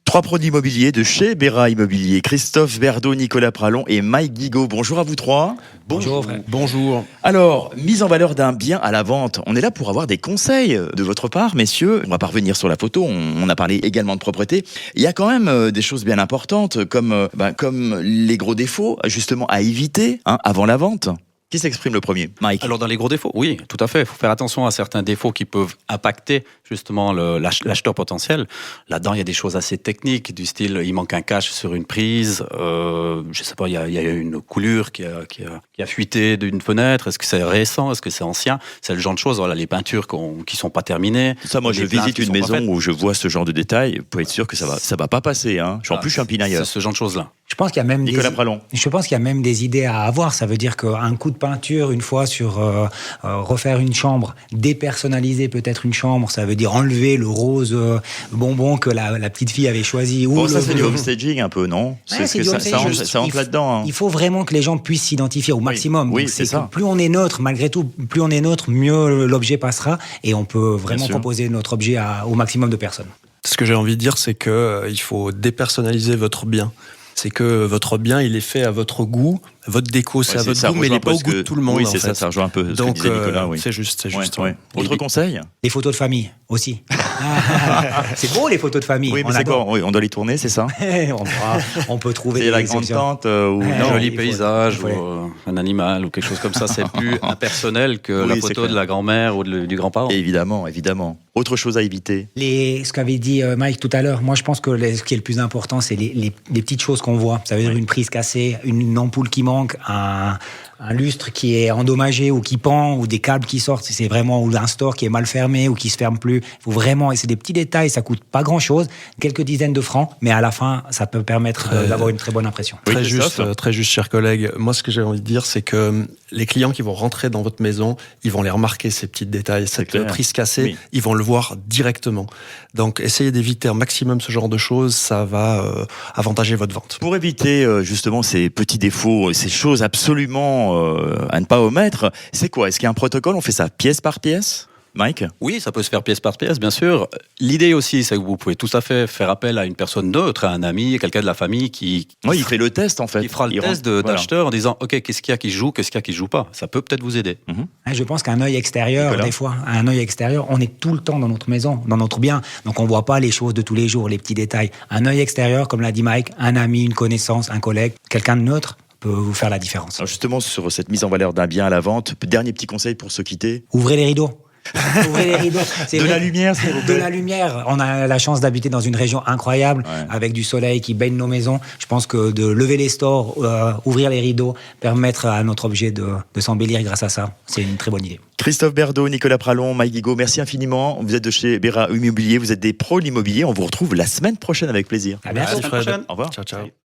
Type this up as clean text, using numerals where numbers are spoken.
Trois pros d'immobilier de chez Béra Immobilier, Christophe Berdo, Nicolas Pralon et Mike Guigaud. Bonjour à vous trois. Bonjour. Bonjour. Alors, mise en valeur d'un bien à la vente, on est là pour avoir des conseils de votre part, messieurs. On va pas revenir sur la photo, on a parlé également de propreté. Il y a quand même des choses bien importantes, comme les gros défauts, justement, à éviter avant la vente. Qui s'exprime le premier? Mike. Alors dans les gros défauts, oui, tout à fait. Il faut faire attention à certains défauts qui peuvent impacter justement l'acheteur potentiel. Là-dedans, il y a des choses assez techniques, du style il manque un cache sur une prise, je sais pas, il y a une coulure qui a fuité d'une fenêtre. Est-ce que c'est récent? Est-ce que c'est ancien? C'est le genre de choses. Voilà, les peintures qui sont pas terminées. Ça, moi, je visite une maison où je vois ce genre de détails. Vous pouvez être sûr que ça va pas passer. Hein. En plus, je suis un pinailleur. C'est ce genre de choses-là. Je pense qu'il y a même Nicolas Pralon. Je pense qu'il y a même des idées à avoir. Ça veut dire qu'un coup de peinture, une fois sur refaire une chambre, dépersonnaliser peut-être une chambre, ça veut dire enlever le rose bonbon que la petite fille avait choisi. Bon, ça c'est du homestaging un peu, non? Ouais, ça rentre là-dedans. Hein. Il faut vraiment que les gens puissent s'identifier au maximum. Oui, donc, c'est ça. Plus on est neutre, malgré tout, plus on est neutre, mieux l'objet passera et on peut vraiment proposer notre objet au maximum de personnes. Ce que j'ai envie de dire, c'est que il faut dépersonnaliser votre bien. C'est que votre bien, il est fait à votre goût, votre déco, c'est à votre goût, mais il n'est pas au goût de tout le monde. Oui, c'est ça, ça rejoint un peu ce que disait Nicolas. Oui. C'est juste. Ouais. Autre conseil? Les photos de famille aussi. C'est beau les photos de famille. Oui, mais c'est quoi? On doit les tourner, c'est ça? On peut trouver c'est la grande tante ou un joli paysage, ou un animal ou quelque chose comme ça. C'est plus impersonnel que la photo de la grand-mère ou du grand-parent. Évidemment. Autre chose à éviter? Ce qu'avait dit Mike tout à l'heure, moi je pense que ce qui est le plus important, c'est les petites choses qu'on voit. Ça veut dire une prise cassée, une ampoule qui manque, un lustre qui est endommagé ou qui pend, ou des câbles qui sortent, c'est vraiment, ou un store qui est mal fermé ou qui se ferme plus. Il faut vraiment, et c'est des petits détails, ça coûte pas grand chose, quelques dizaines de francs, mais à la fin, ça peut permettre d'avoir une très bonne impression. Très juste, chers collègues. Moi, ce que j'ai envie de dire, c'est que les clients qui vont rentrer dans votre maison, ils vont les remarquer, ces petits détails, cette prise cassée, ils vont le voir directement. Donc, essayez d'éviter un maximum ce genre de choses, ça va avantager votre vente. Pour éviter justement ces petits défauts, ces choses absolument à ne pas omettre, c'est quoi? Est-ce qu'il y a un protocole? On fait ça pièce par pièce? Mike? Oui, ça peut se faire pièce par pièce, bien sûr. L'idée aussi, c'est que vous pouvez tout à fait faire appel à une personne neutre, à un ami, quelqu'un de la famille qui... Oui, il fait le test en fait. Il fera le test d'acheteur en disant, OK, qu'est-ce qu'il y a qui joue, qu'est-ce qu'il y a qui joue pas. Ça peut peut-être vous aider. Je pense qu'un œil extérieur, des fois, on est tout le temps dans notre maison, dans notre bien. Donc on voit pas les choses de tous les jours, les petits détails. Un œil extérieur, comme l'a dit Mike, un ami, une connaissance, un collègue, quelqu'un de neutre peut vous faire la différence. Alors justement, sur cette mise en valeur d'un bien à la vente, dernier petit conseil pour se quitter. Ouvrez les rideaux. Ouvrez les rideaux. La lumière, s'il vous plaît. De la lumière. On a la chance d'habiter dans une région incroyable, avec du soleil qui baigne nos maisons. Je pense que de lever les stores, ouvrir les rideaux, permettre à notre objet de s'embellir grâce à ça, c'est une très bonne idée. Christophe Berdo, Nicolas Pralon, Mike Guigaud, merci infiniment. Vous êtes de chez Béra Immobilier, vous êtes des pros de l'immobilier. On vous retrouve la semaine prochaine avec plaisir. À bientôt. À la semaine prochaine. Au revoir. Ciao.